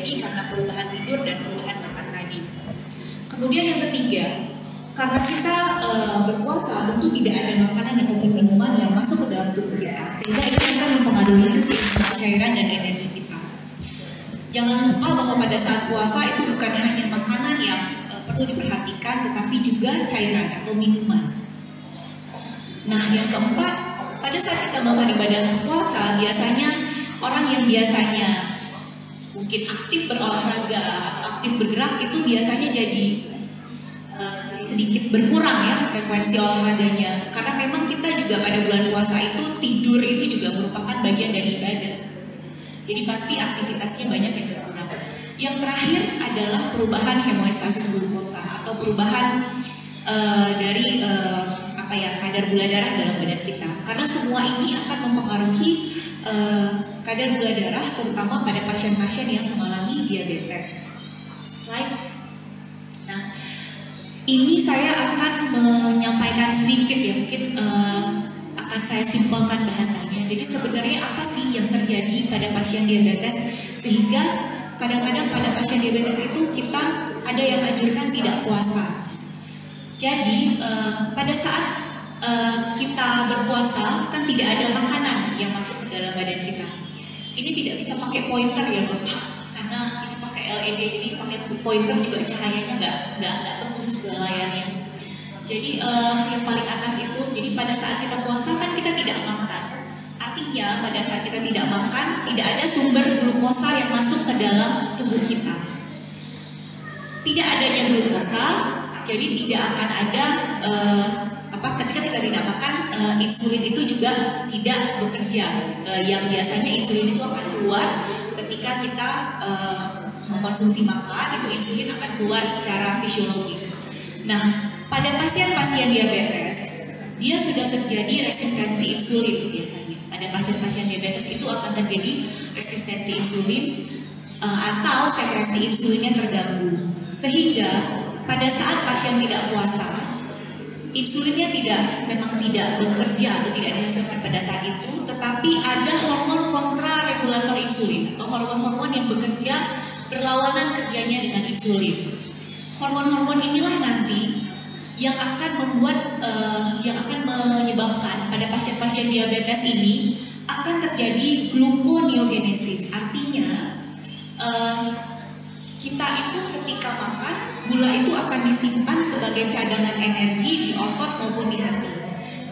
terjadi karena perubahan tidur dan perubahan makan tadi. Kemudian yang ketiga, karena kita berpuasa tentu tidak ada makanan ataupun minuman yang masuk ke dalam tubuh kita, sehingga itu akan mempengaruhi keseimbangan cairan dan energi kita. Jangan lupa bahwa pada saat puasa itu bukan hanya makanan yang perlu diperhatikan, tetapi juga cairan atau minuman. Nah, yang keempat, pada saat kita melakukan ibadah puasa, biasanya orang yang biasanya mungkin aktif berolahraga atau aktif bergerak itu biasanya jadi sedikit berkurang ya frekuensi olahraganya, karena memang kita juga pada bulan puasa itu tidur itu juga merupakan bagian dari ibadah. Jadi pasti aktivitasnya banyak yang berkurang. Yang terakhir adalah perubahan hemostasis glukosa atau perubahan dari kadar gula darah dalam badan kita. Karena semua ini akan mempengaruhi kadar gula darah, terutama pada pasien-pasien yang mengalami diabetes. Slide. Nah, ini saya akan menyampaikan sedikit ya, mungkin akan saya simpelkan bahasanya. Jadi sebenarnya apa sih yang terjadi pada pasien diabetes sehingga kadang-kadang pada pasien diabetes itu kita ada yang anjurkan tidak puasa. Jadi pada saat kita berpuasa kan tidak ada makanan yang masuk ke dalam badan kita. Ini tidak bisa pakai pointer ya Bapak, karena ini pakai LED, jadi pakai pointer juga cahayanya nggak tembus ke layarnya. Jadi yang paling atas itu, jadi pada saat kita puasa kan kita tidak makan. Artinya pada saat kita tidak makan, tidak ada sumber glukosa yang masuk ke dalam tubuh kita. Tidak adanya glukosa, jadi tidak akan ada ketika kita tidak makan, insulin itu juga tidak bekerja. Yang biasanya insulin itu akan keluar ketika kita mengkonsumsi makan, itu insulin akan keluar secara fisiologis. Nah, pada pasien-pasien diabetes, dia sudah terjadi resistensi insulin biasanya. Pada pasien-pasien diabetes itu akan terjadi resistensi insulin atau sekresi insulinnya terganggu. Sehingga pada saat pasien tidak puasa, insulinnya memang tidak bekerja atau tidak dihasilkan pada saat itu, tetapi ada hormon kontraregulator insulin atau hormon-hormon yang bekerja berlawanan kerjanya dengan insulin. Hormon-hormon inilah nanti yang akan menyebabkan pada pasien-pasien diabetes ini akan terjadi gluconeogenesis. Artinya kita itu ketika makan, gula itu akan disimpan sebagai cadangan energi di otot maupun di hati.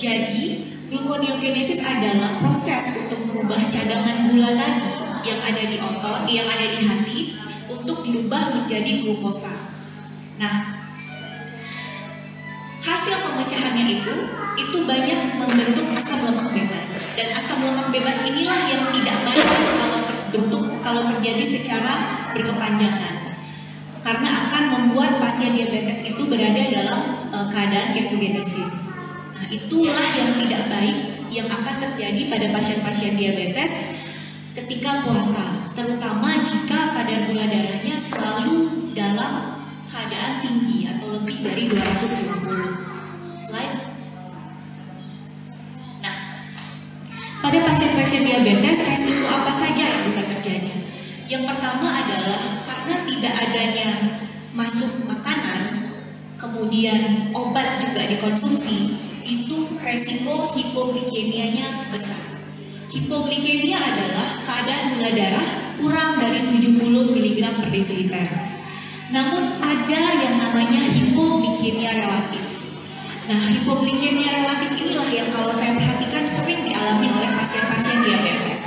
Jadi gluconeogenesis adalah proses untuk merubah cadangan gula tadi yang ada di otot, yang ada di hati, untuk dirubah menjadi glukosa. Nah, hasil pemecahannya itu banyak membentuk asam lemak bebas, dan asam lemak bebas inilah yang tidak baik kalau terbentuk kalau terjadi secara berkepanjangan, karena akan membuat pasien diabetes itu berada dalam keadaan ketogenesis. Nah, itulah yang tidak baik yang akan terjadi pada pasien-pasien diabetes ketika puasa, terutama jika kadar gula darahnya selalu dalam keadaan tinggi atau lebih dari 250. Slide. Nah, pada pasien-pasien diabetes resiko apa saja yang bisa terjadi? Yang pertama adalah karena tidak adanya masuk makanan, kemudian obat juga dikonsumsi, itu resiko hipoglikemianya besar. Hipoglikemia adalah keadaan gula darah kurang dari 70 mg per desiliter. Namun ada yang namanya hipoglikemia relatif. Nah, hipoglikemia relatif inilah yang kalau saya perhatikan sering dialami oleh pasien-pasien diabetes.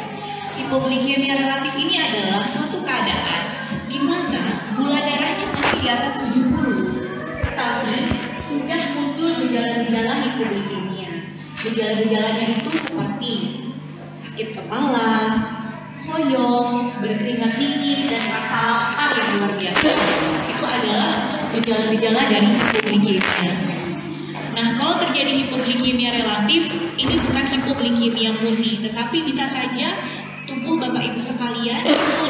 Hipoglikemia relatif ini adalah suatu keadaan di mana gula darahnya masih di atas 70, tetapi sudah muncul gejala-gejala hipoglikemia. Gejala-gejalanya itu seperti sakit kepala, hoyong, berkeringat dingin, dan rasa lapar yang luar biasa. Itu adalah gejala-gejala dari hipoglikemia. Nah, kalau terjadi hipoglikemia relatif, ini bukan hipoglikemia murni, tetapi bisa saja tubuh Bapak Ibu sekalian itu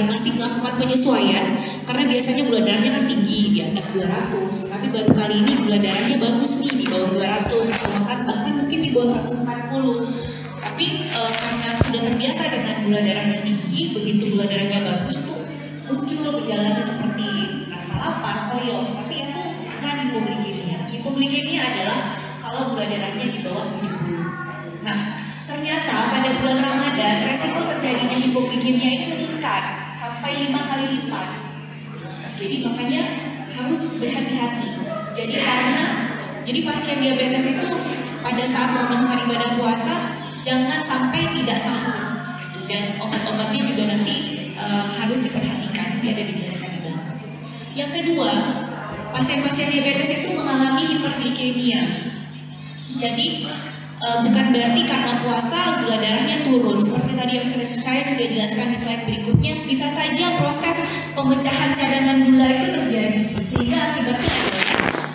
masih melakukan penyesuaian, karena biasanya gula darahnya kan tinggi di atas 200, tapi baru kali ini gula darahnya bagus nih di bawah 200 atau bahkan mungkin di bawah 140. Tapi karena sudah terbiasa dengan gula darahnya tinggi, begitu gula darahnya bagus tuh muncul gejalanya seperti rasa lapar, koyo. Tapi itu bukan hipoglikemia. Hipoglikemia adalah kalau gula darahnya di bawah 70. Nah, ternyata pada bulan Ramadan resiko terjadinya hipoglikemia ini meningkat sampai 5 kali lipat. Jadi makanya harus berhati-hati. Jadi pasien diabetes itu pada saat melakukan ibadah puasa jangan sampai tidak sahur. Dan obat-obatnya juga nanti harus diperhatikan. Nanti ada dijelaskan di belakang. Yang kedua, pasien-pasien diabetes itu mengalami hiperglikemia. Jadi bukan berarti karena puasa gula darahnya turun. Seperti tadi yang saya sudah jelaskan di slide berikutnya, bisa saja proses pemecahan cadangan gula itu terjadi. Sehingga akibatnya adalah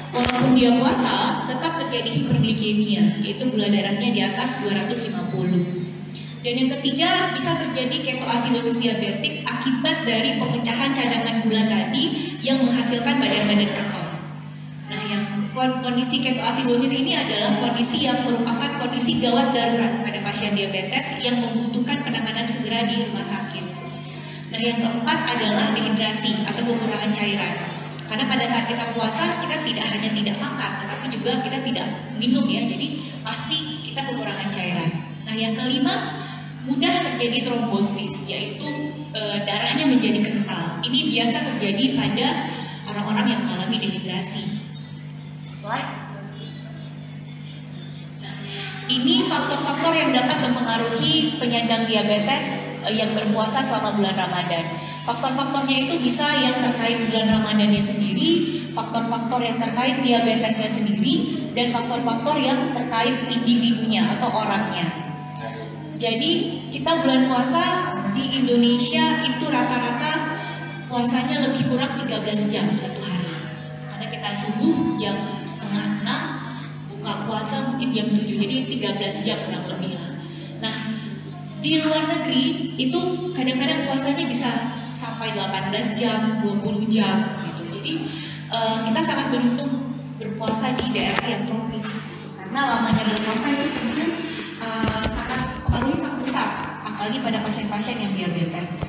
walaupun dia puasa, tetap terjadi hiperglikemia, yaitu gula darahnya di atas 250. Dan yang ketiga, bisa terjadi ketoasidosis diabetik akibat dari pemecahan cadangan gula tadi yang menghasilkan badan-badan keton. Nah, yang kondisi ketoasidosis ini adalah kondisi yang merupakan kondisi gawat darurat pada pasien diabetes yang membutuhkan penanganan segera di rumah sakit. Nah, yang keempat adalah dehidrasi atau kekurangan cairan. Karena pada saat kita puasa, kita tidak hanya tidak makan, tetapi juga kita tidak minum ya. Jadi pasti kita kekurangan cairan. Nah, yang kelima, mudah terjadi trombosis, yaitu darahnya menjadi kental. Ini biasa terjadi pada orang-orang yang mengalami dehidrasi. Nah, ini faktor-faktor yang dapat mempengaruhi penyandang diabetes yang berpuasa selama bulan Ramadan. Faktor-faktornya itu bisa yang terkait bulan Ramadannya sendiri, faktor-faktor yang terkait diabetesnya sendiri, dan faktor-faktor yang terkait individunya atau orangnya. Jadi kita bulan puasa di Indonesia itu rata-rata puasanya lebih kurang 13 jam satu hari. Karena kita subuh jam 5:30, buka puasa mungkin jam 7, jadi 13 jam kurang lebih lah. Nah, di luar negeri itu kadang-kadang puasanya bisa sampai 18 jam, 20 jam gitu. Jadi kita sangat beruntung berpuasa di daerah yang tropis. Karena lamanya berpuasa itu tentu pengaruhnya sangat besar, apalagi pada pasien-pasien yang diabetes.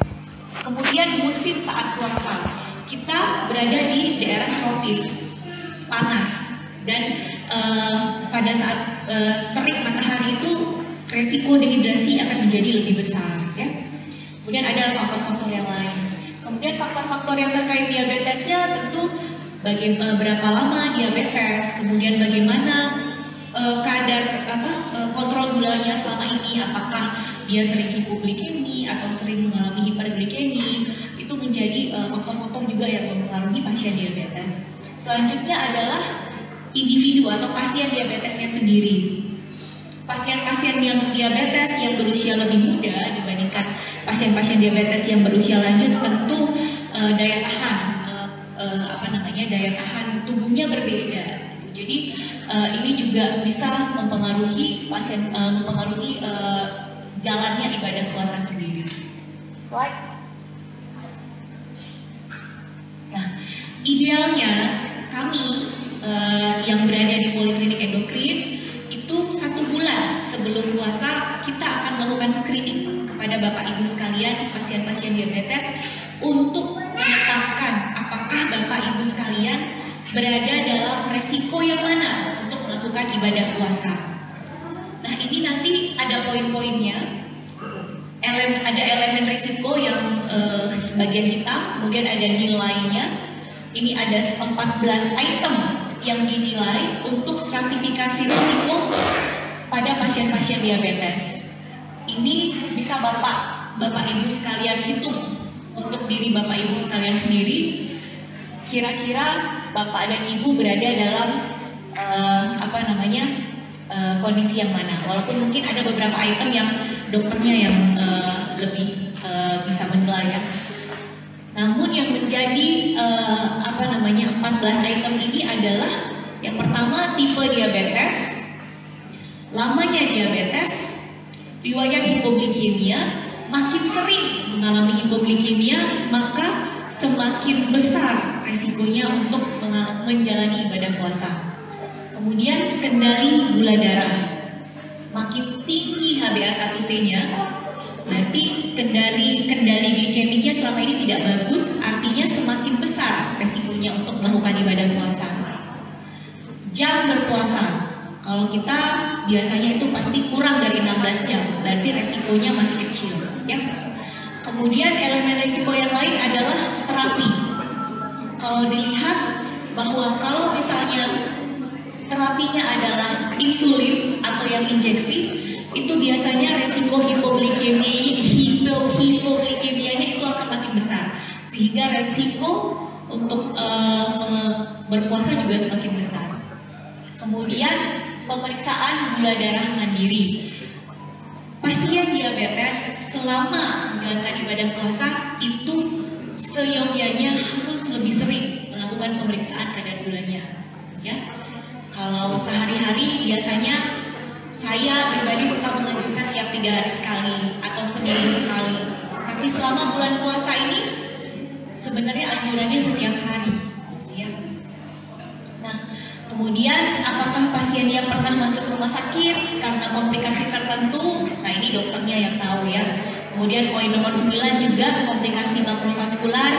Kemudian musim saat puasa, kita berada di daerah tropis, panas, dan pada saat terik matahari itu resiko dehidrasi akan menjadi lebih besar, ya. Kemudian ada faktor-faktor yang lain. Kemudian faktor-faktor yang terkait diabetesnya tentu berapa lama diabetes, kemudian bagaimana kadar kontrol gulanya selama ini, apakah dia sering hipoglikemi atau sering mengalami hiperglikemi, itu menjadi faktor-faktor juga yang mempengaruhi pasien diabetes. Selanjutnya adalah individu atau pasien diabetesnya sendiri. Pasien-pasien yang diabetes yang berusia lebih muda dibandingkan pasien-pasien diabetes yang berusia lanjut tentu daya tahan daya tahan tubuhnya berbeda. Jadi ini juga bisa mempengaruhi jalannya ibadah puasa sendiri. Slide. Nah, idealnya kami yang berada di poliklinik endokrin itu 1 bulan sebelum puasa kita akan melakukan screening kepada Bapak Ibu sekalian pasien-pasien diabetes untuk menetapkan apakah Bapak Ibu sekalian berada dalam resiko yang mana untuk melakukan ibadah puasa. Nah, ini nanti ada poin-poinnya. Ada elemen risiko yang bagian hitam, kemudian ada nilainya. Ini ada 14 item yang dinilai untuk stratifikasi risiko pada pasien-pasien diabetes. Ini bisa Bapak Ibu sekalian hitung untuk diri Bapak Ibu sekalian sendiri. Kira-kira Bapak dan Ibu berada dalam kondisi yang mana? Walaupun mungkin ada beberapa item yang dokternya yang lebih bisa menilai ya. Namun yang menjadi 14 item ini adalah yang pertama tipe diabetes, lamanya diabetes, riwayat hipoglikemia. Makin sering mengalami hipoglikemia, maka semakin besar resikonya untuk menjalani ibadah puasa. Kemudian kendali gula darah. Makin tinggi HbA1c-nya, berarti kendali glikemiknya selama ini tidak bagus, artinya semakin besar resikonya untuk melakukan ibadah puasa. Jam berpuasa, kalau kita biasanya itu pasti kurang dari 16 jam, berarti resikonya masih kecil, ya. Kemudian elemen risiko yang lain adalah terapi. Kalau dilihat bahwa kalau misalnya terapinya adalah insulin atau yang injeksi, itu biasanya resiko hipoglikemianya itu akan makin besar, sehingga resiko untuk berpuasa juga semakin besar. Kemudian pemeriksaan gula darah mandiri. Pasien diabetes selama menjalankan ibadah puasa itu seyogyanya harus lebih sering melakukan pemeriksaan kadar gulanya, ya. Kalau sehari-hari biasanya saya pribadi suka menganjurkan tiap 3 hari sekali atau seminggu sekali. Tapi selama bulan puasa ini sebenarnya anjurannya setiap hari, ya. Nah, kemudian apakah pasiennya pernah masuk rumah sakit karena komplikasi tertentu? Nah, ini dokternya yang tahu, ya. Kemudian poin nomor 9 juga komplikasi makrovaskular.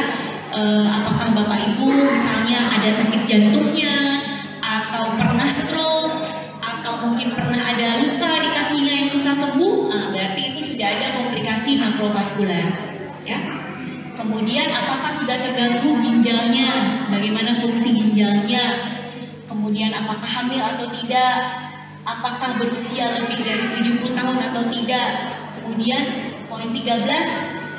Apakah Bapak Ibu misalnya ada sakit jantungnya, atau pernah stroke, atau mungkin pernah ada luka di kakinya yang susah sembuh, berarti itu sudah ada komplikasi makrovaskular, ya. Kemudian apakah sudah terganggu ginjalnya, bagaimana fungsi ginjalnya, kemudian apakah hamil atau tidak, apakah berusia lebih dari 70 tahun atau tidak, kemudian poin 13,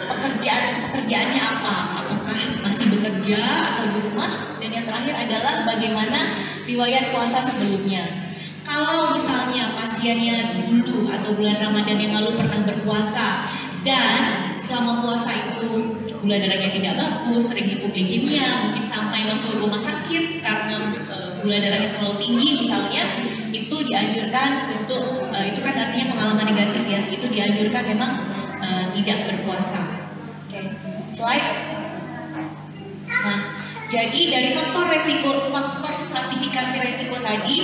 pekerjaannya apa, apakah masih bekerja atau di rumah, dan yang terakhir adalah bagaimana riwayat puasa sebelumnya. Kalau misalnya pasiennya dulu atau bulan Ramadan yang lalu pernah berpuasa dan selama puasa itu gula darahnya tidak bagus, sering hipoglikemia, mungkin sampai masuk rumah sakit karena gula darahnya terlalu tinggi misalnya, itu dianjurkan untuk itu kan artinya pengalaman negatif, ya, itu dianjurkan memang tidak berpuasa. Oke, slide. Nah, jadi dari faktor stratifikasi resiko tadi,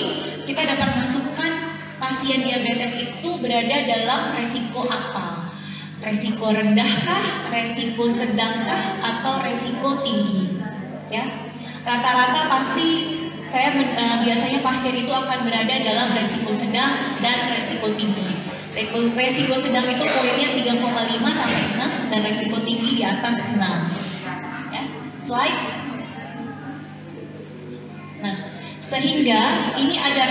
kita dapat masukkan pasien diabetes itu berada dalam resiko apa? Resiko rendahkah, resiko sedangkah, atau resiko tinggi? Ya, rata-rata pasti biasanya pasien itu akan berada dalam resiko sedang dan resiko tinggi. Resiko sedang itu poinnya 3,5 sampai 6 dan resiko tinggi di atas 6. Ya, slide. Nah, sehingga ini ada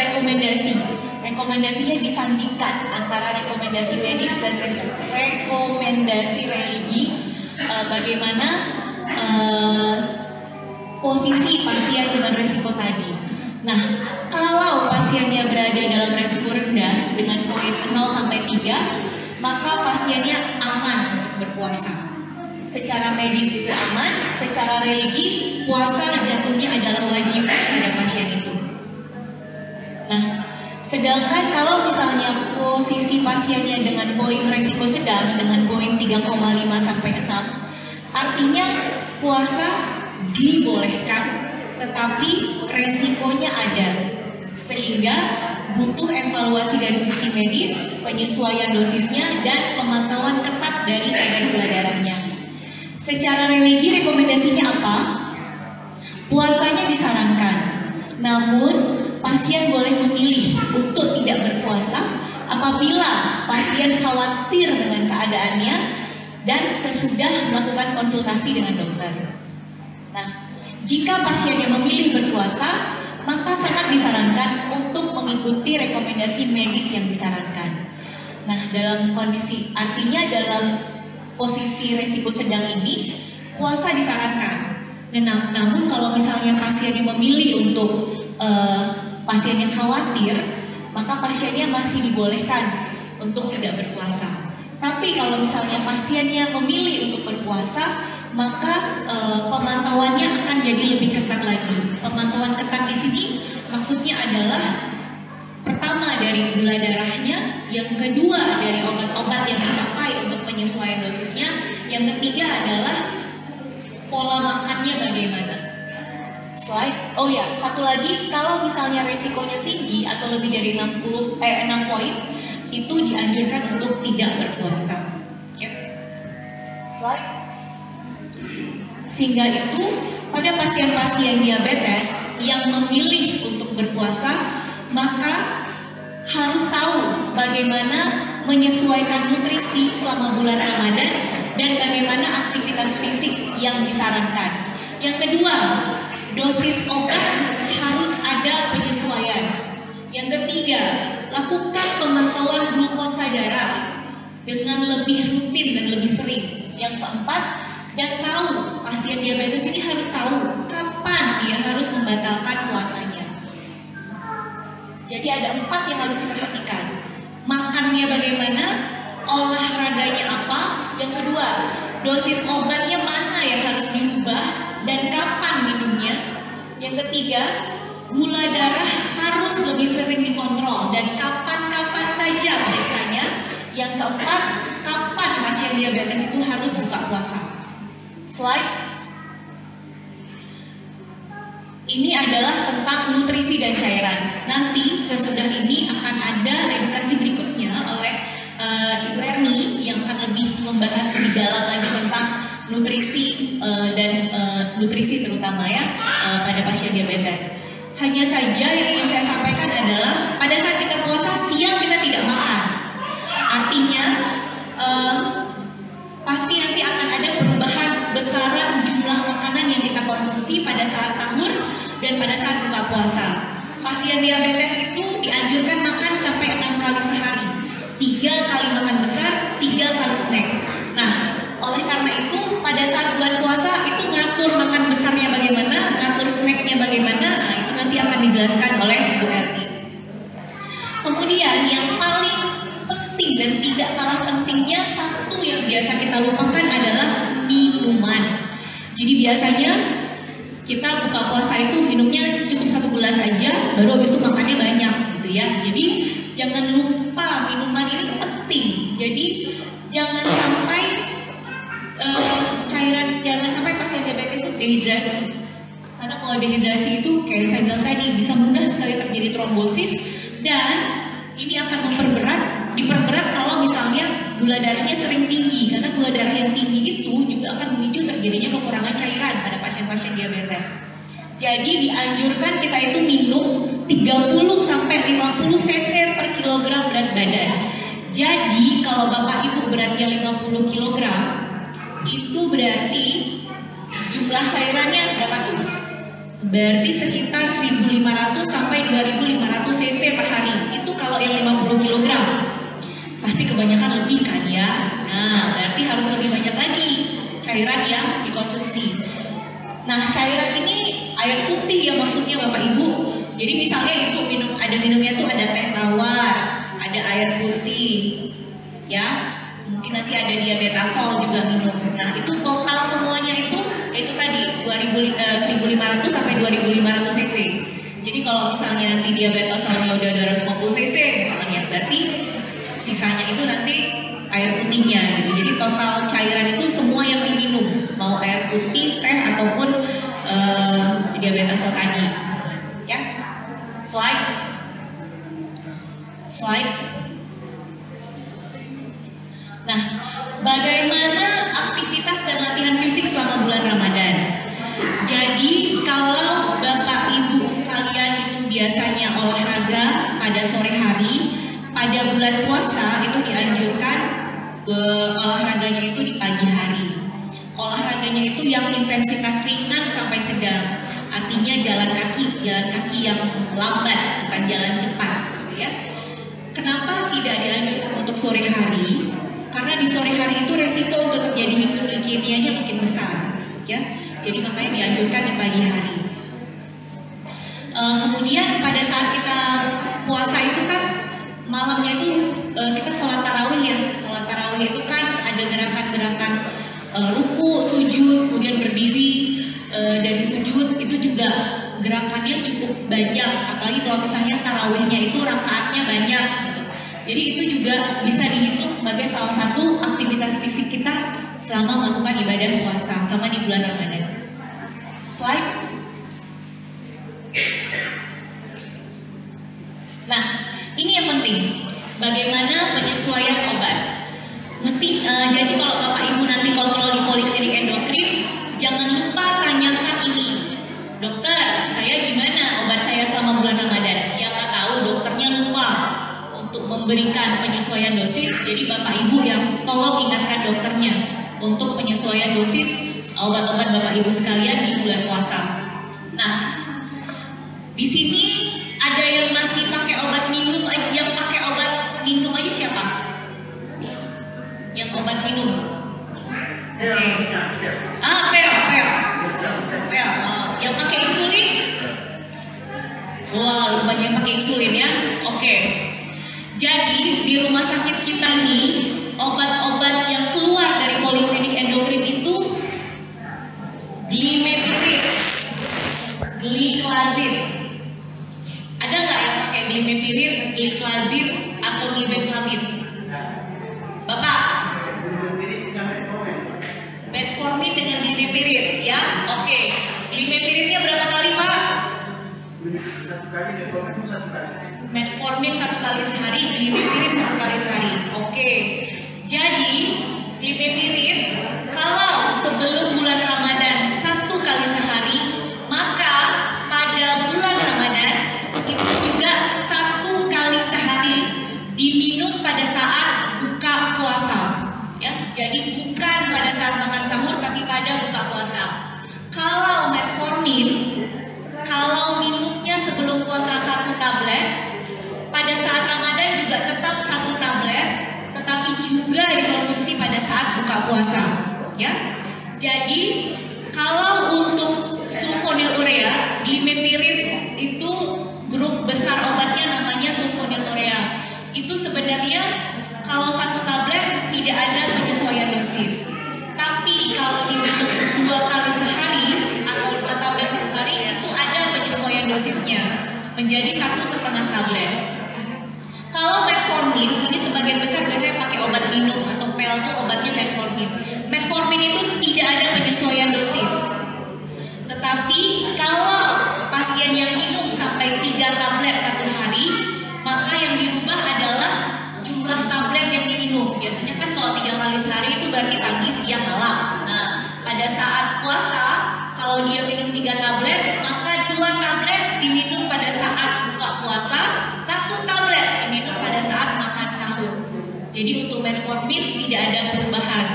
rekomendasinya disandingkan antara rekomendasi medis dan rekomendasi religi, bagaimana posisi pasien dengan resiko tadi. Nah, kalau pasiennya berada dalam resiko rendah dengan poin 0 sampai 3, maka pasiennya aman untuk berpuasa. Secara medis itu aman, secara religi puasa jatuhnya adalah wajib pada pasien itu. Nah, sedangkan kalau misalnya posisi pasiennya dengan poin resiko sedang dengan poin 3,5 sampai 6, artinya puasa dibolehkan, tetapi resikonya ada, sehingga butuh evaluasi dari sisi medis, penyesuaian dosisnya, dan pemantauan ketat dari kadar gula darahnya. Secara religi rekomendasinya apa? Puasanya disarankan, namun pasien boleh memilih untuk tidak berpuasa apabila pasien khawatir dengan keadaannya dan sesudah melakukan konsultasi dengan dokter. Nah, jika pasiennya memilih berpuasa, maka sangat disarankan untuk mengikuti rekomendasi medis yang disarankan. Nah, dalam kondisi, artinya dalam posisi resiko sedang ini, puasa disarankan. Namun kalau misalnya pasiennya memilih untuk pasiennya khawatir, maka pasiennya masih dibolehkan untuk tidak berpuasa. Tapi kalau misalnya pasiennya memilih untuk berpuasa, maka pemantauannya akan jadi lebih ketat lagi. Pemantauan ketat di sini maksudnya adalah pertama dari gula darahnya, yang kedua dari obat-obat yang dipakai untuk penyesuaian dosisnya, yang ketiga adalah pola makannya bagaimana. Slide. Oh ya, satu lagi, kalau misalnya resikonya tinggi atau lebih dari 6 poin, itu dianjurkan untuk tidak berpuasa. Ya. Slide. Sehingga itu pada pasien-pasien diabetes yang memilih untuk berpuasa, maka harus tahu bagaimana menyesuaikan nutrisi selama bulan Ramadan dan bagaimana aktivitas fisik yang disarankan. Yang kedua, dosis obat harus ada penyesuaian. Yang ketiga, lakukan pemantauan glukosa darah dengan lebih rutin dan lebih sering. Yang keempat, dan tahu pasien diabetes ini harus tahu kapan dia harus membatalkan puasanya. Jadi ada 4 yang harus diperhatikan. Makannya bagaimana, olahraganya apa. Yang kedua, dosis obatnya mana yang harus diubah dan kapan minumnya. Yang ketiga, gula darah harus lebih sering dikontrol dan kapan-kapan saja periksanya. Yang keempat, kapan pasien diabetes itu harus buka puasa. Slide. Ini adalah tentang nutrisi dan cairan. Nanti sesudah ini akan ada edukasi berikutnya oleh Ibu Erni yang akan lebih membahas lebih dalam lagi tentang nutrisi dan nutrisi terutama ya pada pasien diabetes. Hanya saja yang ingin saya sampaikan adalah pada saat kita puasa siang kita tidak makan. Artinya pasti nanti akan ada perubahan besaran jumlah makanan yang kita konsumsi pada saat sahur dan pada saat buka puasa. Pasien diabetes itu dianjurkan makan sampai 6 kali sehari, 3 kali makan besar, 3 kali snack. Nah, oleh karena itu pada saat bulan puasa itu ngatur makan besarnya bagaimana, ngatur snacknya bagaimana, nah itu nanti akan dijelaskan oleh Bu Erni. Kemudian yang paling penting dan tidak kalah pentingnya, satu yang biasa kita lupakan adalah minuman. Jadi biasanya kita buka puasa itu minumnya cukup 1 gelas aja, baru habis itu makannya banyak gitu ya. Jadi jangan lupa minuman ini penting. Jadi jangan sampai jangan sampai pasien diabetes itu dehidrasi. Karena kalau dehidrasi itu kayak saya bilang tadi bisa mudah sekali terjadi trombosis dan ini akan diperberat kalau misalnya gula darahnya sering tinggi, karena gula darah yang tinggi itu juga akan memicu terjadinya kekurangan cairan pada pasien-pasien diabetes. Jadi dianjurkan kita itu minum 30 sampai 50 cc per kilogram berat badan. Jadi kalau Bapak Ibu beratnya 50 kg, itu berarti jumlah cairannya berapa tuh? Berarti sekitar 1.500 sampai 2.500 cc per hari. Itu kalau yang 50 kg. Pasti kebanyakan lebih kan ya. Nah, berarti harus lebih banyak lagi cairan yang dikonsumsi. Nah, cairan ini air putih ya maksudnya Bapak Ibu. Jadi misalnya Ibu minumnya tuh ada teh tawar, ada air putih, ya. Mungkin nanti ada diabetasol juga minum. Nah, itu total semuanya itu tadi 1.500 sampai 2.500 cc. Jadi kalau misalnya nanti diabetasolnya udah 250 cc misalnya, berarti sisanya itu nanti air putihnya gitu. Jadi total cairan itu semua yang diminum, mau air putih, teh ataupun diabetasol tadi. Ya. Slide. Nah, bagaimana aktivitas dan latihan fisik selama bulan Ramadan? Jadi kalau Bapak Ibu sekalian itu biasanya olahraga pada sore hari, pada bulan puasa itu dianjurkan olahraganya itu di pagi hari. Olahraganya itu yang intensitas ringan sampai sedang. Artinya jalan kaki yang lambat, bukan jalan cepat, gitu ya. Kenapa tidak dianjurkan untuk sore hari? Karena di sore hari itu resiko untuk terjadi hipoglikemianya makin besar, ya. Jadi makanya dianjurkan di pagi hari. Kemudian pada saat kita puasa itu kan malamnya itu kita sholat tarawih ya. Sholat tarawih itu kan ada gerakan-gerakan ruku, sujud, kemudian berdiri dari sujud itu juga gerakannya cukup banyak. Apalagi kalau misalnya tarawihnya itu rakaatnya banyak gitu. Jadi itu juga bisa dihitung sebagai salah satu aktivitas fisik kita selama melakukan ibadah puasa selama di bulan Ramadan. Slide. Nah, ini yang penting. Bagaimana penyesuaian obat. Jadi kalau Bapak Ibu nanti kontrol di poliklinik endokrin, jangan lupa tanyakan ini, dokter, saya gimana obat saya selama bulan Ramadan? Siapa tahu dokternya lupa untuk memberikan penyesuaian dosis. Jadi Bapak Ibu yang tolong ingatkan dokternya untuk penyesuaian dosis obat-obat Bapak Ibu sekalian di bulan puasa. Nah, di sini ada yang masih pakai obat minum, yang pakai obat minum aja siapa? Yang obat minum. Oke. Pel. Yang pakai insulin? Wah, banyak yang pakai insulin ya. Oke. Jadi di rumah sakit kita ini obat-obat yang keluar dari poliklinik endokrin itu glimepirid, gliclazid. Ada nggak yang pakai glimepirid, gliclazid atau glibenclamid? Bapak? Metformin dengan glimepirid, ya? Oke. Glimepiridnya berapa kali, Pak? Metformin 1 kali sehari, glimepirid 1 kali sehari. Oke. Jadi glimepirid kalau sebelum bulan Ramadan 1 kali sehari, maka pada bulan Ramadan itu juga 1 kali sehari diminum pada saat buka puasa. Ya, jadi bukan pada saat makan sahur, tapi pada buka puasa. Kalau metformin, kalau minumnya sebelum puasa 1 tablet, pada saat Ramadan juga tetap 1 tablet, tetapi juga dikonsumsi pada saat buka puasa. Ya, jadi kalau untuk sulfonylurea, glimepirid itu grup besar obatnya namanya sulfonylurea. Itu sebenarnya kalau 1 tablet tidak ada penyesuaian dosis. Tapi kalau diminum 2 kali sehari atau 2 tablet 1 hari itu ada penyesuaian dosisnya menjadi 1,5 tablet. Kalau metformin ini sebagian besar biasanya pakai obat minum atau pel itu obatnya metformin. Metformin itu tidak ada penyesuaian dosis. Tetapi kalau pasien yang minum sampai 3 tablet 1 hari, maka yang dirubah adalah jumlah tablet yang diminum. Biasanya kan kalau 3 kali sehari itu berarti pagi, siang, malam. Nah, pada saat puasa, kalau dia minum 3 tablet, maka 2 tablet diminum pada saat buka puasa, 1 tablet diminum pada saat makan sahur. Jadi untuk metformin tidak ada perubahan.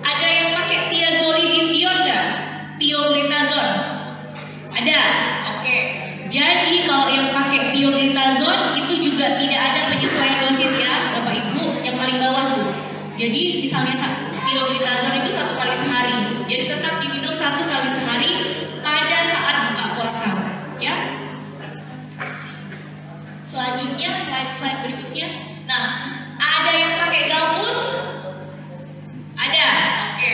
Ada yang pakai thiazolidinedione nggak? Pioglitazone? Ada? Oke. Jadi kalau yang pakai pioglitazone itu juga tidak ada penyesuaian dosis ya, Bapak Ibu, yang paling bawah tuh. Jadi misalnya pioglitazone itu 1 kali sehari, jadi tetap diminum 1 kali sehari pada saat buka puasa, ya. Selanjutnya slide berikutnya. Nah, ada yang pakai Galvus? Ada. Oke.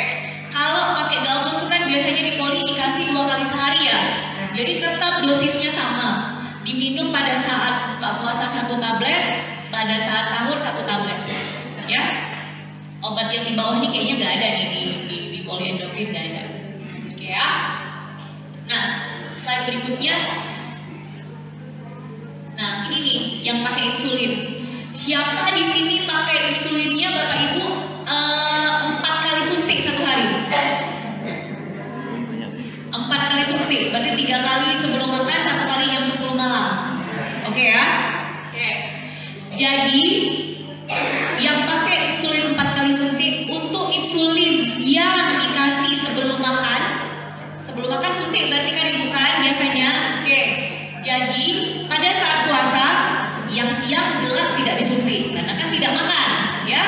Kalau pakai Galvus itu kan biasanya di poli dikasih 2 kali sehari ya. Jadi tetap dosisnya sama. Diminum pada saat buka puasa 1 tablet, pada saat sahur 1 tablet. Ya. Obat yang di bawah ini kayaknya nggak ada nih di poliendokrin, nggak ada. Oke ya. Nah, slide berikutnya. Nah, ini nih yang pakai insulin. Siapa di sini pakai insulinnya Bapak Ibu 4 kali suntik 1 hari? 4 kali suntik, berarti 3 kali sebelum makan, 1 kali jam 10 malam. Oke ya? Oke. Jadi yang pakai insulin 4 kali suntik, untuk insulin yang dikasih sebelum makan suntik berarti kan ibu kan biasanya. Oke. Jadi pada saat puasa yang siang jelas tidak disuntik karena kan tidak makan, ya.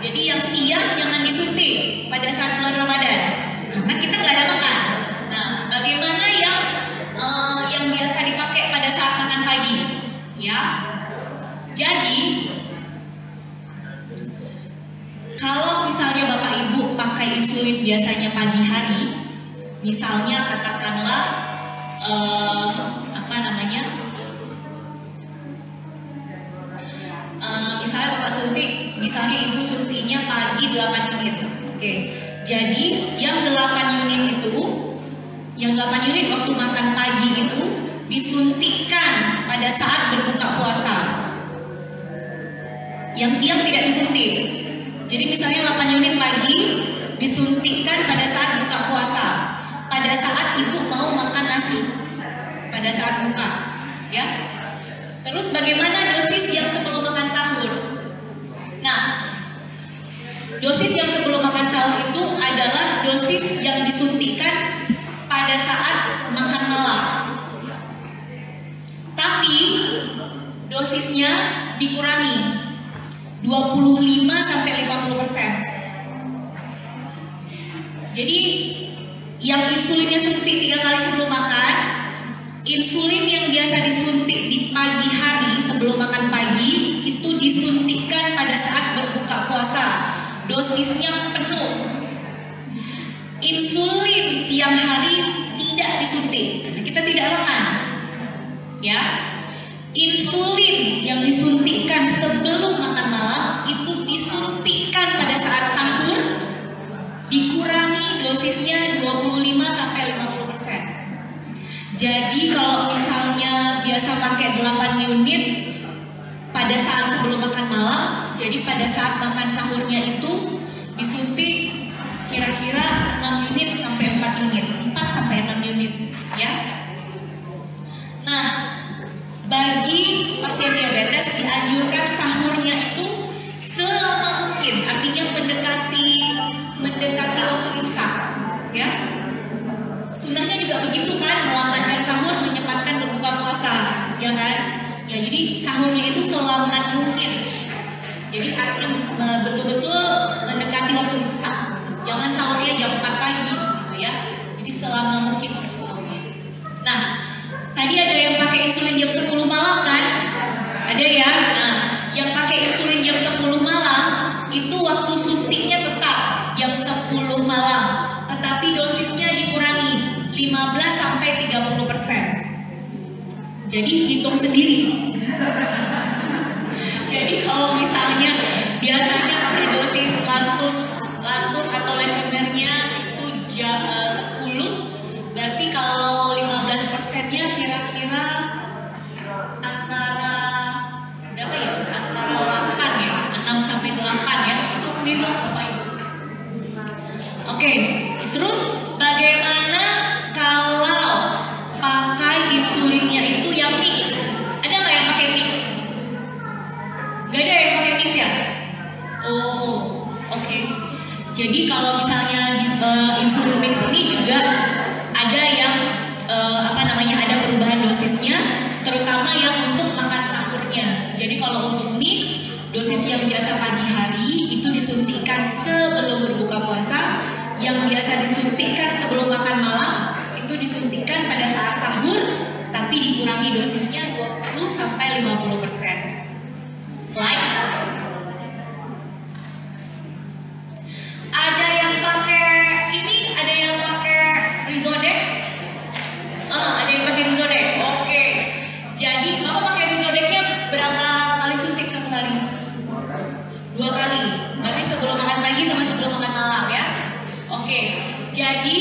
Jadi yang siang jangan disuntik pada saat bulan Ramadan karena kita nggak ada makan. Nah, bagaimana yang biasa dipakai pada saat makan pagi, ya? Jadi kalau misalnya Bapak Ibu pakai insulin biasanya pagi hari, misalnya katakanlah misalnya Bapak suntik, misalnya Ibu suntiknya pagi 8 unit. Oke. Jadi yang 8 unit itu, yang 8 unit waktu makan pagi itu disuntikkan pada saat berbuka puasa. yang siang tidak disuntik. Jadi misalnya 8 unit pagi disuntikkan pada saat buka puasa, pada saat ibu mau makan nasi, pada saat buka, ya. Terus bagaimana dosis yang sebelum makan sahur? Nah, dosis yang sebelum makan sahur itu adalah dosis yang disuntikkan pada saat makan malam. Tapi dosisnya dikurangi 25 sampai 50%. Jadi yang insulinnya suntik 3 kali sebelum makan, insulin yang biasa disuntik di pagi hari sebelum makan pagi itu disuntikkan pada saat berbuka puasa. Dosisnya penuh. Insulin siang hari tidak disuntik karena kita tidak makan. Ya. Insulin yang disuntikkan sebelum makan malam itu disuntikkan pada saat sahur, dikurangi dosisnya 25 sampai 50%. Jadi kalau misalnya biasa pakai 8 unit pada saat sebelum makan malam, jadi pada saat makan sahurnya itu disuntik kira-kira 6 unit sampai 4 unit, 4 sampai 6 unit, ya. Nah, bagi pasien diabetes dianjurkan sahurnya itu selama mungkin, artinya mendekati waktu imsak, ya. Sunnahnya juga begitu kan, melambatkan sahur, menyempatkan berbuka puasa, ya kan? Ya, jadi sahurnya itu selama mungkin. Jadi artinya betul-betul mendekati waktu imsak. Jangan sahurnya jam 4 pagi, gitu ya. Jadi selama mungkin waktu sahurnya. Nah, tadi ada yang pakai insulin jam 10 malam kan? Ada ya? Nah, yang pakai insulin jam 10 malam itu waktu suntiknya tetap jam 10 malam, tetapi dosisnya dikurangi 15 sampai 30%. Jadi hitung sendiri. Jadi kalau misalnya biasanya pakai dosis lantus atau levomernya itu jam 10, berarti kalau 15%-nya kira-kira antara berapa ya? Antara 8 ya, 6 sampai 8 ya. Itu sendiri Bapak Ibu. Oke, terus bagaimana kalau pakai insulinnya itu yang mix? Ada nggak yang pakai mix? Gak ada yang pakai mix ya? Oh, oke. Jadi kalau misalnya insulin mix ini juga ada yang ada perubahan dosisnya, terutama yang untuk makan sahurnya. Jadi kalau untuk mix, dosis yang biasa pagi hari itu disuntikkan sebelum berbuka puasa, yang biasa disuntikkan sebelum makan malam itu disuntikkan pada saat sahur, tapi dikurangi dosisnya 20 sampai 50%. Slide. Ada yang pakai ini, ada yang pakai Rizodek. Ada yang pakai Rizodek. Oke. Jadi Bapak pakai Rizodeknya berapa kali suntik satu hari? 2 kali. Berarti sebelum makan pagi sama sebelum makan malam ya. Oke. Jadi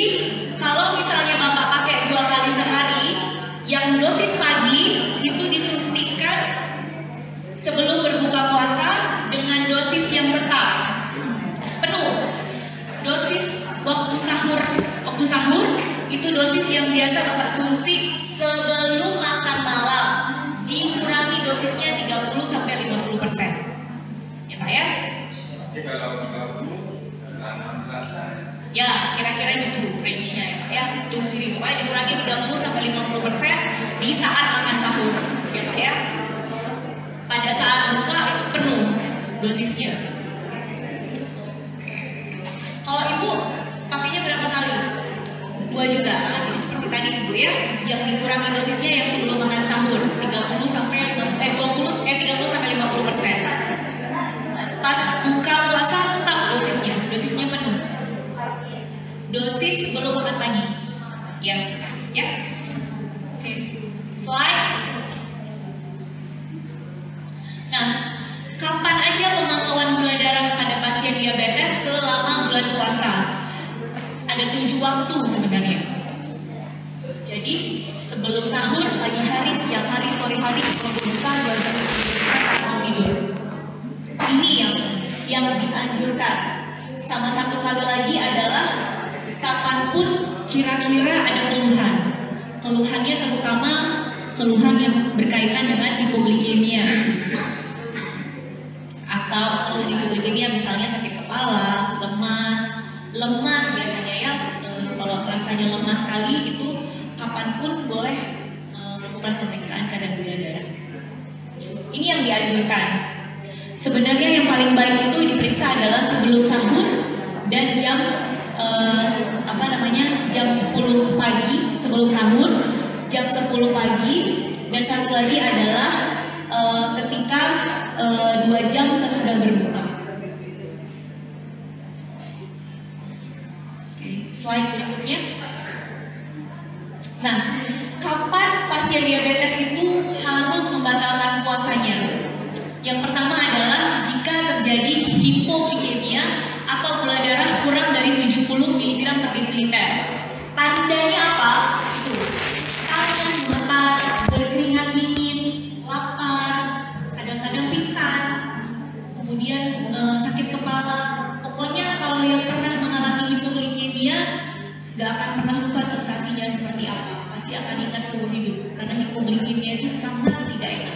kalau misalnya Bapak pakai 2 kali sehari, yang dosis pagi itu disuntikkan sebelum berbuka puasa dengan dosis yang tetap penuh. Dosis waktu sahur itu dosis yang biasa Bapak suntik sebelum makan malam, dikurangi dosisnya 30 sampai 50%. Ya Pak ya? Ya, kira-kira gitu range-nya ya Pak ya. Itu sendiri Pak, dikurangi 30 sampai 50% di saat makan sahur. Ya Pak ya? Pada saat buka itu penuh dosisnya. Kalau Ibu pakainya berapa kali? 2 juga. Nah, jadi seperti tadi Ibu ya, yang dikurangi dosisnya yang sebelum makan sahur 30 sampai 50%. Pas buka puasa tetap dosisnya penuh. Dosis sebelum makan pagi. Ya. Oke. Slide. Nah, kapan aja pemantauan gula darah pada pasien diabetes selama bulan puasa? Ada 7 waktu sebenarnya. Jadi sebelum sahur, pagi hari, siang hari, sore hari, kalau berbuka, 2 jam sebelum kita mau tidur. yang dianjurkan. Sama satu kali lagi adalah kapanpun kira-kira ada keluhan. Keluhannya terutama keluhan yang berkaitan dengan hipoglikemia. Atau keluhan hipoglikemia misalnya sakit kepala, lemas biasanya ya. Kalau rasanya lemas sekali itu kapanpun boleh melakukan pemeriksaan kadar gula darah. Ini yang dianjurkan. Sebenarnya yang paling baik itu diperiksa adalah sebelum sahur dan jam jam 10 pagi sebelum sahur, jam 10 pagi, dan satu lagi adalah ketika 2 jam sesudah berbuka. Slide berikutnya. Nah, kapan pasien diabetes itu harus membatalkan puasanya? Yang pertama adalah jika terjadi hipoglikemia atau gula darah kurang dari 70 mg per desiliter. Tandanya apa? Itu tangan gemetar, berkeringat dingin, lapar, kadang-kadang pingsan, kemudian sakit kepala. Pokoknya kalau yang pernah mengalami hipoglikemia gak akan pernah lupa sensasinya seperti apa. Pasti akan ingat seumur hidup karena hipoglikemia itu sangat tidak enak.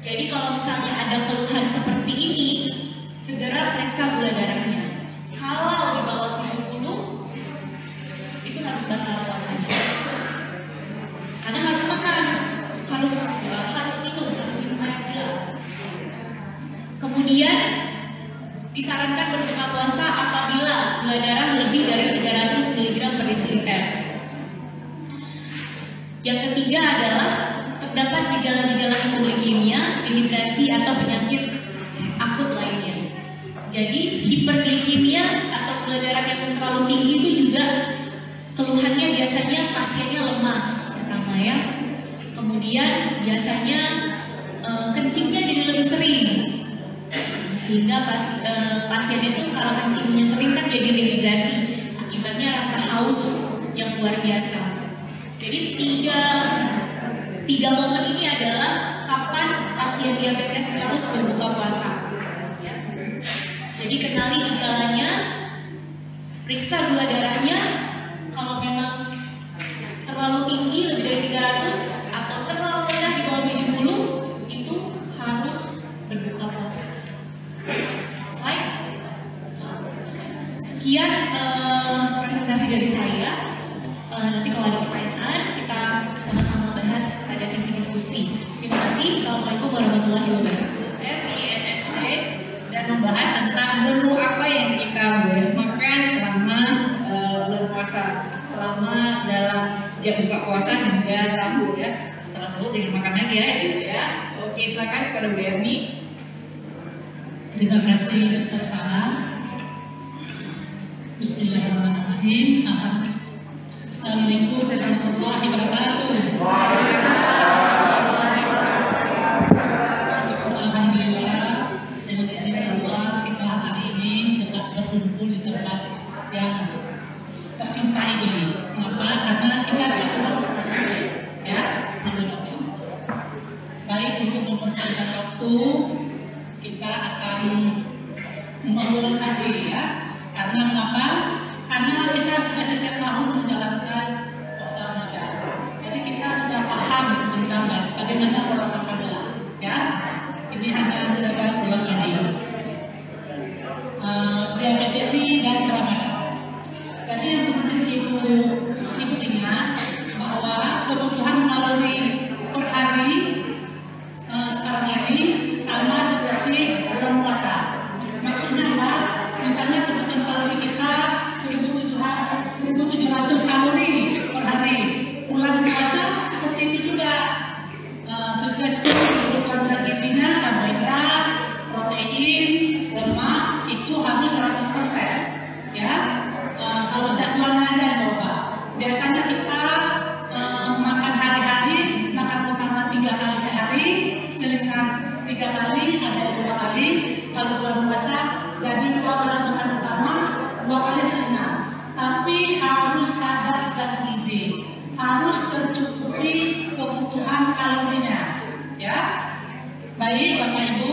Jadi kalau misalnya ada keluhan seperti ini, segera periksa gula darahnya. Kalau di bawah 70, itu harus batal puasanya. Karena harus makan, harus minum air gula. Kemudian disarankan berbuka puasa apabila gula darah lebih dari 300 mg per desiliter. Yang ketiga adalah terdapat gejala-gejala hipoglikemia, dehidrasi atau penyakit akut lainnya. Jadi hiperglikemia atau gula darah yang terlalu tinggi itu juga keluhannya biasanya pasiennya lemas pertama ya. Kemudian biasanya kencingnya jadi lebih sering. Sehingga pasien itu kalau kencingnya sering kan jadi dehidrasi, akibatnya rasa haus yang luar biasa. Jadi tiga momen ini adalah kapan pasien diabetes harus berbuka puasa. Ya. Jadi kenali gejalanya, periksa gula darahnya. Kalau memang terlalu tinggi lebih dari 300 atau terlalu rendah di bawah 70, itu harus berbuka puasa. Slide. Sekian presentasi dari saya. Nanti kalau ada pertanyaan kita sama-sama bahas pada sesi diskusi. Terima kasih. Assalamualaikum warahmatullahi wabarakatuh. Di SSD dan membahas tentang menu apa yang kita boleh makan selama bulan puasa, selama dalam sejak buka puasa hingga sahur ya. Setelah sahur jangan makan lagi ya, gitu ya. Oke, silakan kepada Bu Erni. Terima kasih Dr. Sarah. Bismillahirrahmanirrahim. Assalamualaikum warahmatullahi wabarakatuh. Alhamdulillah, dengan izin Allah kita hari ini dapat berkumpul di tempat yang tercinta ini. Mengapa? Karena kita akan bersama ya, baik untuk mempersingkat waktu kita akan mengulang kaji ya. Karena mengapa? Karena kita sudah setiap tahun menjalankan puasa Ramadan. Jadi kita sudah paham tentang bagaimana pola Ramadan ya. Ini hanya sekedar ulang kaji. Diabetes dan Ramadan. Jadi yang penting ibu ingat bahwa kebutuhan kalori per hari sekarang ini sama seperti bulan puasa. Maksudnya apa? Misalnya kebutuhan kalori kita 1.700 kalori per hari. Bulan puasa seperti itu juga. Sesuai kebutuhan zat gizinya, karbohidrat, protein, lemak itu harus 100% ya. Kalau jadwalnya aja coba. Biasanya kita makan hari-hari, makan utama 3 kali sehari, selingan 3 kali, ada yang 2 kali. Kalau bulan puasa jadi 2 kali makan utama, 2 kali selingan. Tapi harus padat zat gizi, harus tercukupi kebutuhan kalorinya, ya. Baik, Bapak Ibu.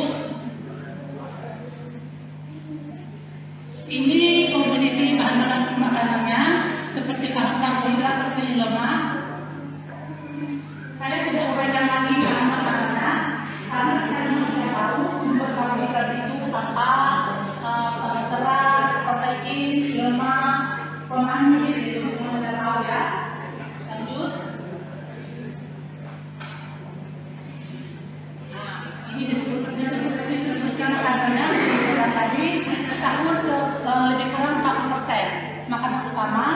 Pemahami itu semua sudah tahu ya. Lanjut. Nah, ini distribusikan makanannya disebutkan tadi sahur lebih kurang 40%. Makanan utama,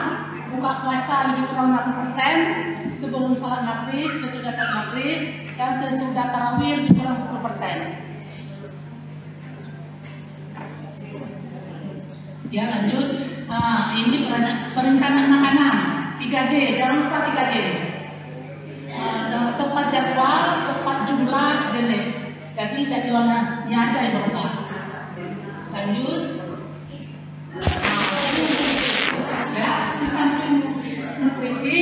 buka puasa lebih kurang 60%, sebelum sholat maghrib, sesudah sholat maghrib, dan sesudah tarawih lebih kurang 10%. Ya lanjut. Ini perencanaan makanan 3J, jangan lupa 3J. Tepat jadwal, tepat jumlah, jenis. Jadi jadwalnya aja yang berubah. Lanjut. Ya, di samping nutrisi,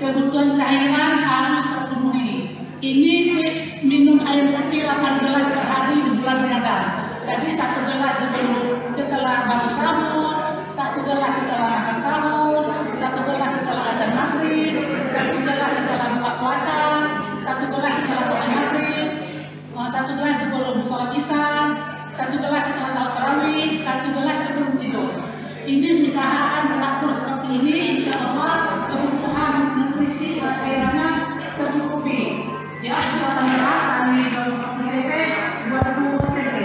kebutuhan cairan harus terpenuhi. Ini tips minum air putih 8 gelas per hari di bulan Ramadan. Jadi 1 gelas setelah bangun sahur, 1 gelas setelah makan sahur, 1 gelas setelah azan maghrib, 1 gelas setelah buka puasa, 1 gelas setelah sholat maghrib, 1 gelas sebelum sholat isya, 1 gelas setelah sholat tarawih, 1 gelas sebelum tidur. Ini usahakan teratur seperti ini, insya Allah kebutuhan nutrisi cairannya tercukupi. Ya, itu akan beras dari 250 cc, 2000 cc.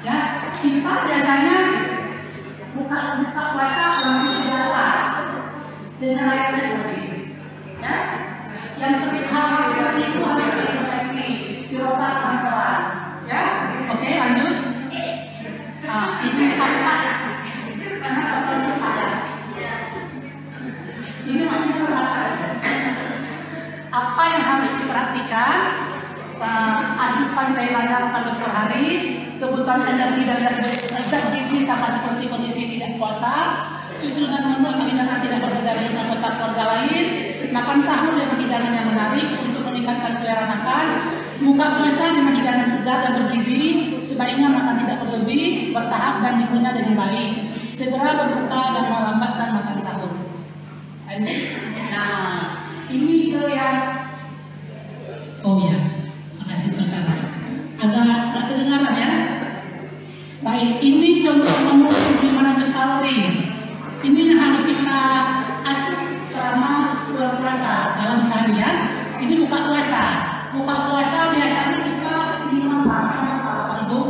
Ya, kita biasanya buka puasa dengan 13 dengan airnya seperti ini. Ya, yang sering hal seperti itu harus diperbaiki, dirobat pelan-pelan. Ya, oke lanjut. Ini apa? Karena terlalu cepat ya. Ini namanya terbatas. Apa yang harus diperhatikan? Asupan cairan 8 per hari, kebutuhan energi dan zat gizi sama seperti kondisi tidak puasa, susunan menu atau hidangan tidak berbeda dari anggota keluarga lain, makan sahur dengan hidangan yang menarik untuk meningkatkan selera makan, buka puasa dengan hidangan segar dan bergizi, sebaiknya makan tidak berlebih, bertahap dan dikunyah dengan baik, segera berbuka dan melambatkan makan sahur. Nah, ini ke yang makasih tersana. Agak kedengaran ya. Baik, ini contoh menu 500 kalori. Ini yang harus kita asup selama bulan puasa dalam seharian. Ini buka puasa. Buka puasa biasanya kita minum apa Ibu?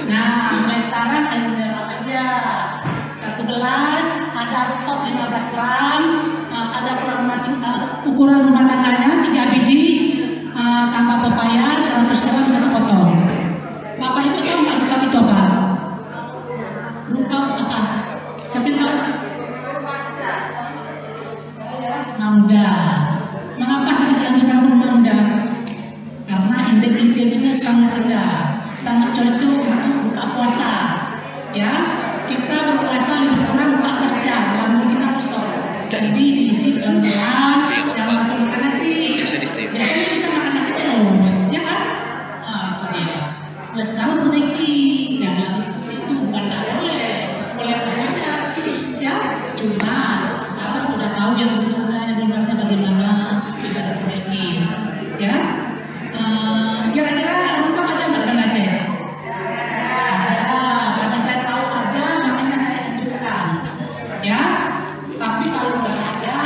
Nah, mulai sekarang air mineral aja. 1 gelas, ada rutop 15 gram, ada ukuran rumah tangganya 3 biji, tanpa pepaya 100 gram 1 potong. Bapak Ibu tahu nggak rutop itu apa? Rutop apa? Siapa yang tahu? Mangga. Mengapa sangat dianjurkan minum mangga? Karena indeks glikemiknya sangat rendah, sangat cocok untuk buka puasa. Ya, kita berpuasa lebih kurang 14 jam, lalu kita kosong. Jadi diisi pelan-pelan, jangan langsung makan nasi. Biasanya kita makan nasi terus, ya kan? Itu dia. Nah sekarang perbaiki, jangan lagi seperti itu, bukan nggak boleh aja, ya. Cuma sekarang sudah tahu yang benarnya bagaimana bisa diperbaiki, ya. Kira-kira rutop ada nggak dengan Aceh? Ada, karena saya tahu ada, makanya saya anjurkan, ya. Tapi kalau nggak ada,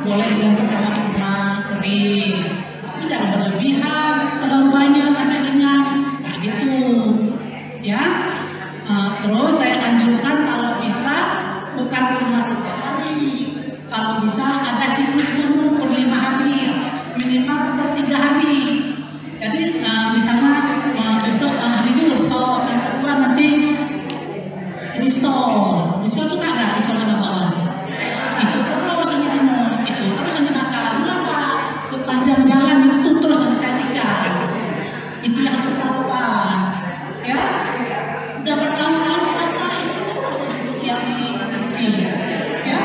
boleh diganti sama kurma kering. Tapi jangan berlebihan, terlalu banyak sampai kenyang, nggak gitu, ya. Terus saya anjurkan kalau bisa bukan kurma setiap hari, kalau bisa ada siklus menu per 5 hari, minimal per 3 hari. Jadi misalnya besok hari ini rutop, yang kedua nanti risol suka nggak risol sama bawang? Itu terus yang diminum, itu terus yang dimakan. Kenapa? Sepanjang jalan itu terus yang disajikan. Itu yang harus kita lakukan, ya. Udah bertahun-tahun puasa itu terus yang diisi, ya.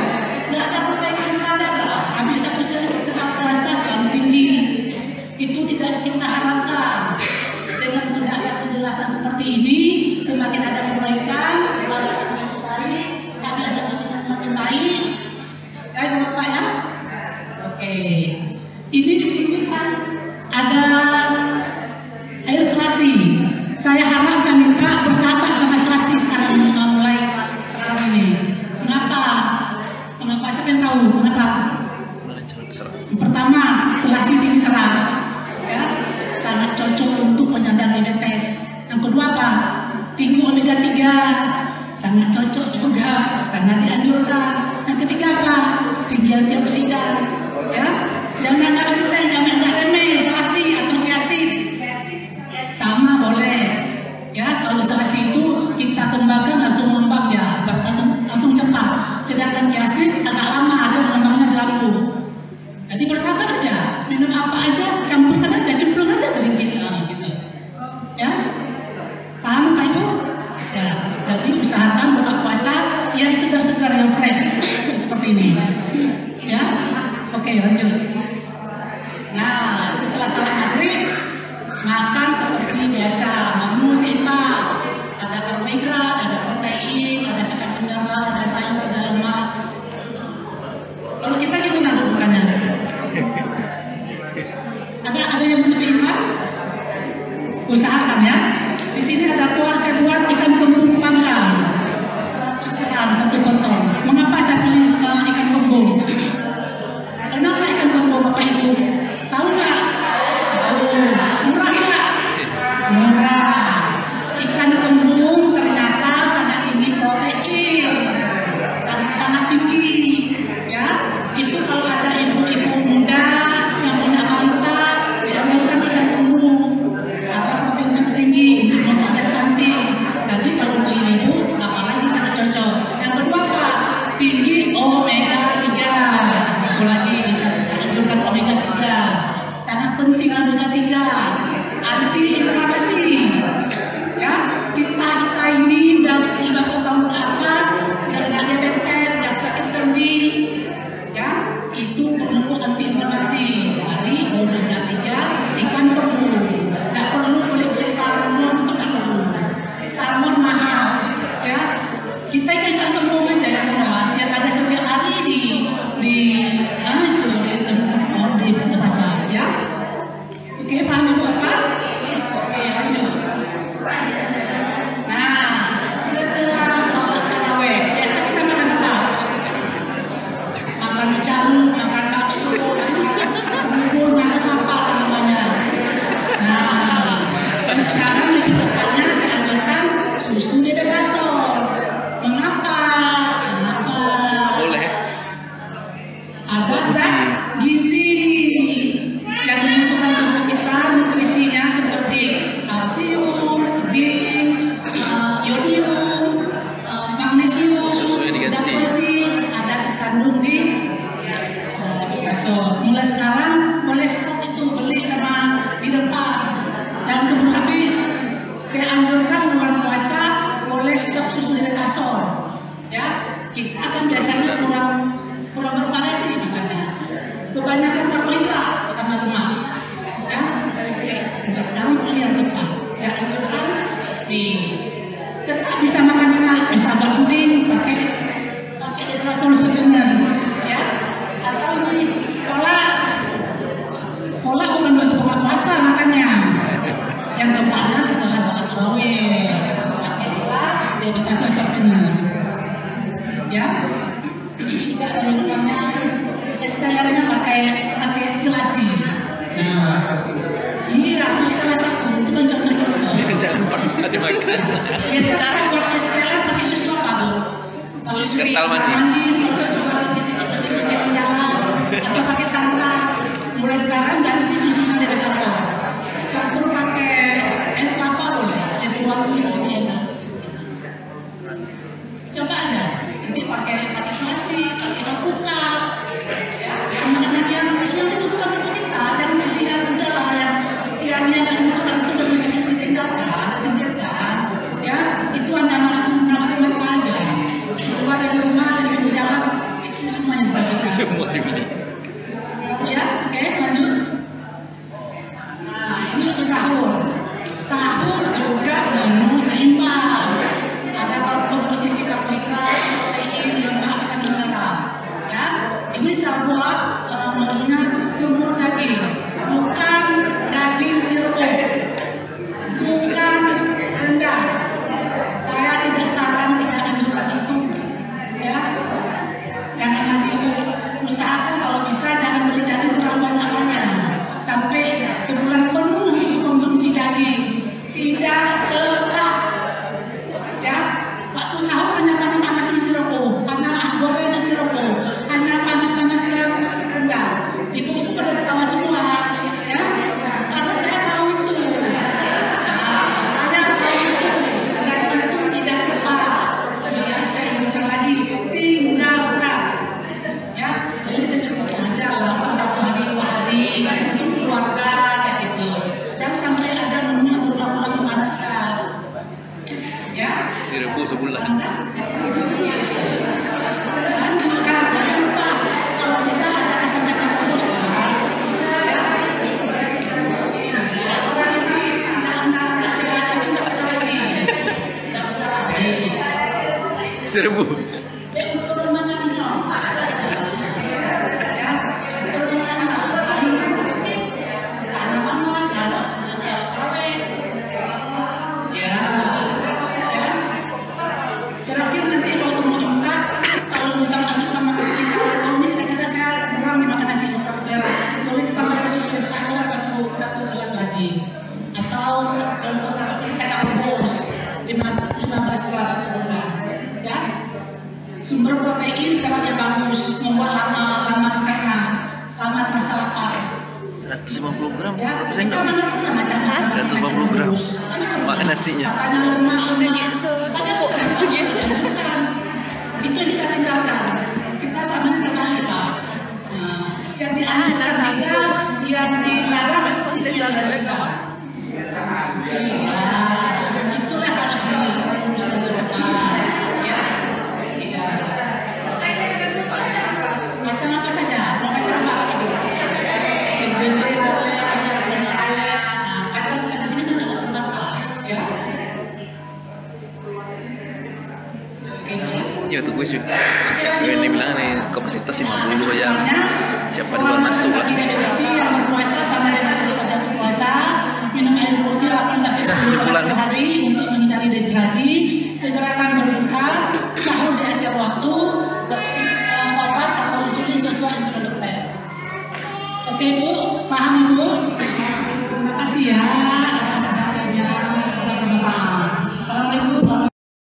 Nggak ada perbaikan yang ada nggak? Habis 1 setengah puasa selalu tinggi. Itu tidak kita harapkan. Dengan sudah ada penjelasan seperti ini, semakin ada perbaikan, pada semakin baik, biasa semakin baik. Baik Bapak ya. Oke. Ini di sini kan ada air selasi. Saya harap saya minta bersahabat sama selasi sekarang mulai sekarang ini. karena dianjurkan. Yang ketiga apa? Tinggi antioksidan. Ya, jangan enteng, jangan remeh, selasi atau chiasid. Sama boleh. Ya, kalau selasi itu kita kembangkan langsung mengembang ya, langsung cepat. Sedangkan chiasid agak lama, ada mengembangnya di lambung. Jadi bersabar aja, minum apa aja, campurkan aja, cemplung aja sedikit gitu. Ya, paham Pak Ibu? Ya, jadi usahakan buka puasa yang segar-segar, yang fresh seperti ini. Ya, oke lanjut. Nah, setelah salat maghrib makan seperti biasa, menu seimbang. Ada karbohidrat, ada protein, ada vitamin mineral, ada sayur, ada lemak. Kalau kita gimana bukannya? Ada yang menu seimbang? Usahakan ya. Di sini ada saya buat ikan kembung panggang 100 gram, 1 potong. Mengapa saya pilih ikan kembung? Kenapa ikan kembung Bapak Ibu? Tahu nggak? Tahu. Murah nggak? Murah. Ikan kembung ternyata sangat tinggi protein, sangat tinggi. Ya, itu kalau ada ibu-ibu muda yang punya balita dianjurkan ikan kembung. Ada protein sangat tinggi untuk mencegah stunting. Jadi kalau untuk ibu apalagi sangat cocok. Yang kedua apa? Tinggi omega 3. Itu lagi saya anjurkan omega 3. Sangat penting omega 3. Anti inflamasi. Ya, kita ini udah 50 tahun ke atas yang diabetes, yang sakit sendi, ya itu perlu anti inflamasi dari omega 3 ikan kembung. Nggak perlu beli salmon, itu nggak perlu. Salmon mahal, ya. Kita ikan kembung aja yang murah, yang ada setiap hari di pasar, ya. Oke, paham itu apa? Oke, lanjut. Nah, setelah sholat tarawih, biasa kita makan apa? Makan jamu, makan bakso, makan bubur, makan apa namanya? Nah, dan sekarang lebih tepatnya saya anjurkan susu dextrosol. Mengapa? Boleh. Ada zat gizi yang dibutuhkan tubuh kita, nutrisinya seperti kalsium, zinc, yodium, magnesium, zat besi ada terkandung di dextrosol. Mulai sekarang boleh stop itu beli sama di depan dan keburu habis. Saya anjurkan bulan puasa boleh stop susu dextrosol. Ya, kita akan biasanya kurang bervariasi makanya. Kebanyakan karbohidrat sama lemak. Ya, nah, sekarang beli yang tepat. Saya anjurkan tetap bisa makan enak, bisa buat puding pakai dextrosol supplement, ya. Atau ini pola bukan untuk buka puasa makanya. Yang tepatnya setelah sholat tarawih pakai pola dextrosol supplement. Ya, di sini juga ada minumannya, estellernya pakai selasi. Nah, iya, pilih salah satu itu kan contoh-contoh. Jangan pernah dimakan. Ya sekarang buat esteller pakai susu apa Bu? Kalau susu Kental manis. kalau coba di jalan atau pakai santan. Mulai sekarang ganti susunya dextrosol. Campur pakai kelapa boleh, lebih wangi, lebih enak. Coba aja, nanti pakai selasi, pakai alpukat, ya, makanan yang dibutuhkan tubuh kita. Jangan pilih yang udah lah, yang dibutuhkan itu udah bisa ditinggalkan, disingkirkan, ya. Itu hanya nafsu mata aja. Keluar dari rumah, dari pinggir jalan, itu semua yang disajikan. Semua ini. Kamu ya, oke, lanjut. Nah, ini untuk sahur. Sahur juga menu seimbang. Ada komposisi karbohidrat, protein, lemak, vitamin mineral. Ya, ini saya buat menunya semur daging, bukan daging sirup, bukan rendang. Saya tidak saran, tidak anjurkan itu. Ya, jangan lagi usahakan kalau protein serat yang bagus, membuat lama cerna, lama terasa lapar. 150 gram, Ya, bisa kita enggak? mana macam-macam 150 gram. bagus. Makan nasinya. Katanya lemak, itu kita tinggalkan. Kita sama kembali Pak. Nah, yang dianjurkan kita, yang dilarang itu yang dilakukan. Iya, itulah harus diurus ke depan. Ya, iya. Macam apa saja, mau macam apa Ibu? Kedelai boleh, kacang boleh. Nah, kacang di sini kan ada terbatas, ya. Oke, ya. Iya tuh gue sih. Oke, Ini bilang nih kapasitas 50 aja. Siapa duluan masuk lah. Dehidrasi yang berpuasa sama dengan ketika tidak berpuasa, minum air putih 8 sampai 10 gelas per hari untuk menghindari dehidrasi. Segerakan berbuka, sahur di akhir waktu, dosis obat atau insulin sesuai dengan dokter. Oke Bu, paham Ibu?